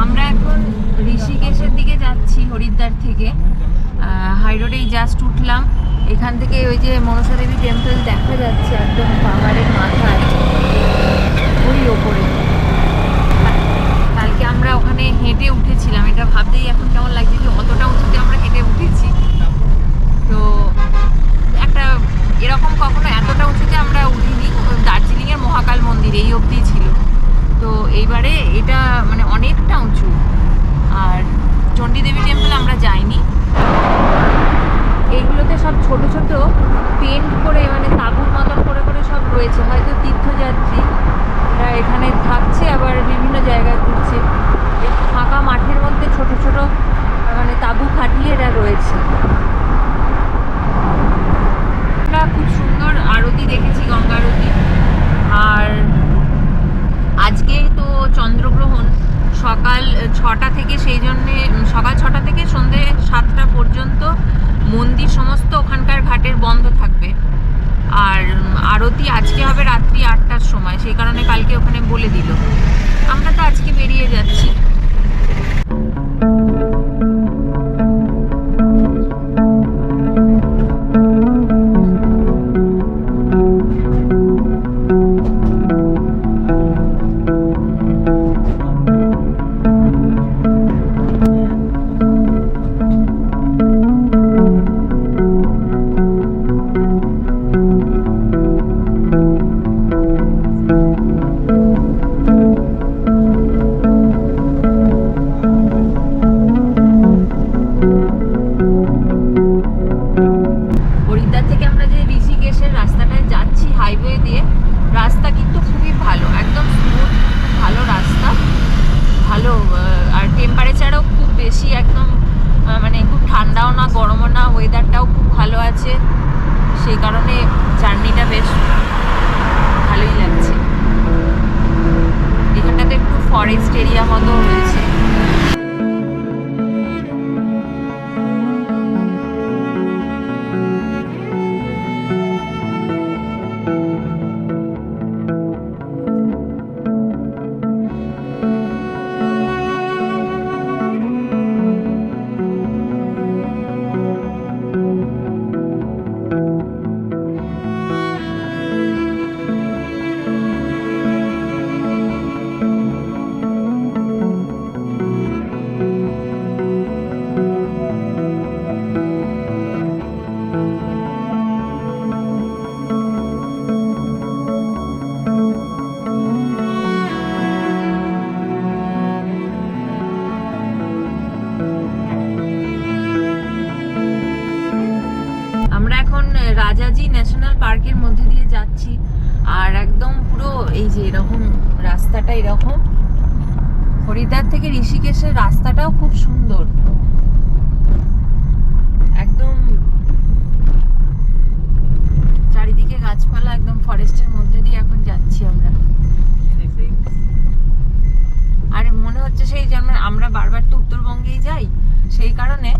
আমরা এখন ঋষিকেশের দিকে যাচ্ছি হরিদ্বার থেকে। হাই রোডেই জাস্ট উঠলাম। এখান থেকে ওই যে মনসা দেবী টেম্পল দেখা যাচ্ছে একদম পাহাড়ের মাথায়, ওই ওপরে। কালকে আমরা ওখানে হেঁটে উঠেছিলাম, এটা ভাবতেই এখন কেমন লাগছে যে অতটা উঁচুতে আমরা হেঁটে উঠেছি। তো একটা এরকম কখনো এতটা উঁচুতে আমরা উঠিনি। দার্জিলিংয়ের মহাকাল মন্দির এই অবধি ছিল, তো এইবারে এটা মানে অনেকটা উঁচু। আর চণ্ডী দেবী টেম্পল আমরা যাইনি। এইগুলোতে সব ছোট ছোট পেন্ট করে মানে তাঁবুর মতন করে করে সব রয়েছে, হয়তো তীর্থযাত্রীরা এখানে থাকছে আবার বিভিন্ন জায়গায় ঘুরছে। ফাঁকা মাঠের মধ্যে ছোট ছোট মানে তাঁবু খাটিয়ে এরা রয়েছে। আমরা খুব সুন্দর আরতি দেখেছি, গঙ্গা আরতি। আর আজকে তো চন্দ্রগ্রহণ সকাল 6টা থেকে, সেই জন্যে সকাল 6টা থেকে সন্ধ্যে 7টা পর্যন্ত মন্দির সমস্ত ওখানকার ঘাটের বন্ধ থাকবে। আর আরতি আজকে হবে রাত্রি 8টার সময়, সেই কারণে কালকে ওখানে বলে দিল। আমরা তো আজকে বেরিয়ে যাচ্ছি। হরিদ্বার থেকে আমরা যে ঋষিকেশের রাস্তাটায় যাচ্ছি হাইওয়ে দিয়ে, রাস্তা কিন্তু খুবই ভালো, একদম স্মুথ, ভালো রাস্তা, ভালো। আর টেম্পারেচারও খুব বেশি একদম মানে খুব ঠান্ডাও না গরমও না, ওয়েদারটাও খুব ভালো আছে। সেই কারণে জার্নিটা বেশ ভালোই লাগছে। এখানটাতে একটু ফরেস্ট এরিয়া মতো রয়েছে। রাজাজি ন্যাশনাল পার্কের মধ্যে দিয়ে যাচ্ছি। আর একদম পুরো এই যে এরকম রাস্তাটা, এরকম হরিদ্বার থেকে ঋষিকেশের রাস্তাটাও খুব সুন্দর, একদম চারিদিকে গাছপালা, একদম ফরেস্টের মধ্যে দিয়ে এখন যাচ্ছি আমরা। আর মনে হচ্ছে সেই যেন আমরা বারবার তো উত্তরবঙ্গেই যাই, সেই কারণে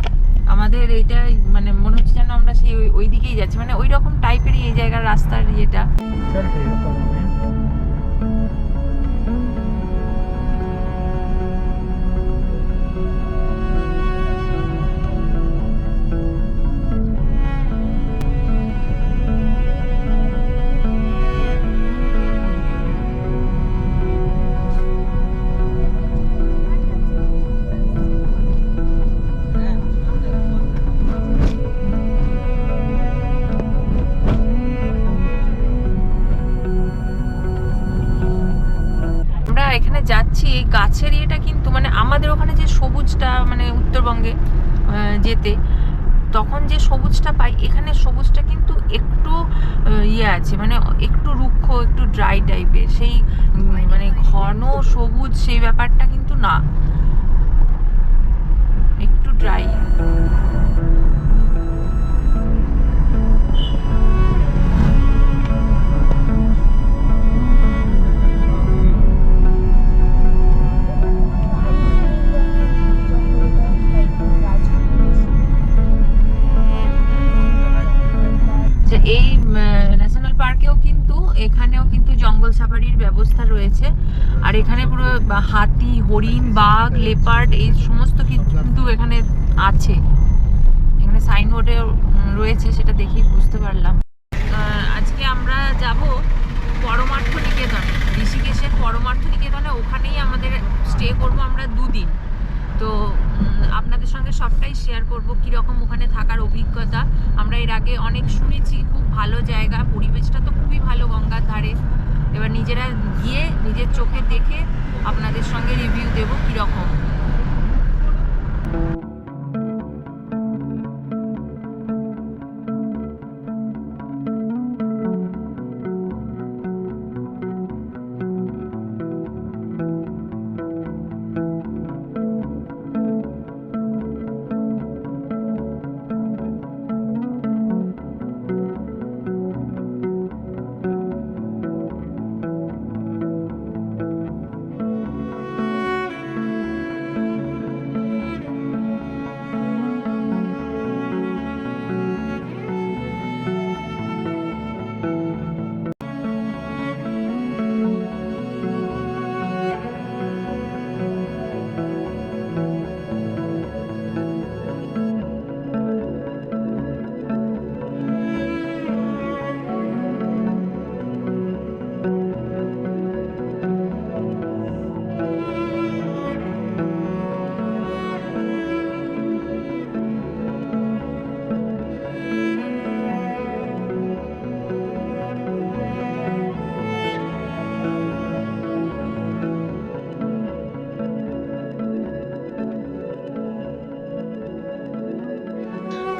আমাদের এইটা মানে মনে হচ্ছে যেন আমরা সেই ওই দিকেই যাচ্ছি, মানে ওই রকম টাইপেরই এই জায়গার রাস্তার ইয়েটা। এখানে যাচ্ছি এই গাছের ইয়েটা কিন্তু মানে আমাদের ওখানে যে সবুজটা মানে উত্তরবঙ্গে যেতে তখন যে সবুজটা পাই, এখানে সবুজটা কিন্তু একটু ইয়ে আছে, মানে একটু রুক্ষ, একটু ড্রাই টাইপের, সেই মানে ঘন সবুজ সেই ব্যাপারটা কিন্তু না, একটু ড্রাই। এই ন্যাশনাল পার্কেও কিন্তু এখানেও কিন্তু জঙ্গল সাফারির ব্যবস্থা রয়েছে। আর এখানে পুরো হাতি, হরিণ, বাঘ, লেপার্ড এই সমস্ত কিন্তু এখানে আছে। এখানে সাইনবোর্ডে রয়েছে, সেটা দেখেই বুঝতে পারলাম। আজকে আমরা যাব পরমার্থ নিকেতনে, ঋষিকেশের পরমার্থ নিকেতনে। ওখানেই আমাদের স্টে করব আমরা 2 দিন। তো আপনাদের সঙ্গে সবটাই শেয়ার করব, কীরকম ওখানে থাকার অভিজ্ঞতা। আমরা এর আগে অনেক শুনেছি, খুব ভালো জায়গা, পরিবেশটা তো খুবই ভালো গঙ্গার ধারে। এবার নিজেরা গিয়ে নিজের চোখে দেখে আপনাদের সঙ্গে রিভিউ দেবো কীরকম।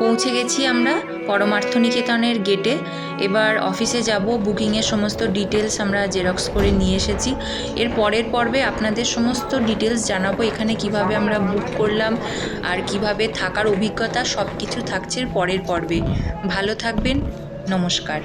পৌঁছে গেছি আমরা পরমার্থ নিকেতনের গেটে। এবার অফিসে যাব, বুকিংয়ের সমস্ত ডিটেলস আমরা জেরক্স করে নিয়ে এসেছি। এর পরের পর্বে আপনাদের সমস্ত ডিটেলস জানাবো, এখানে কিভাবে আমরা বুক করলাম আর কিভাবে থাকার অভিজ্ঞতা, সব কিছু থাকছে পরের পর্বে। ভালো থাকবেন, নমস্কার।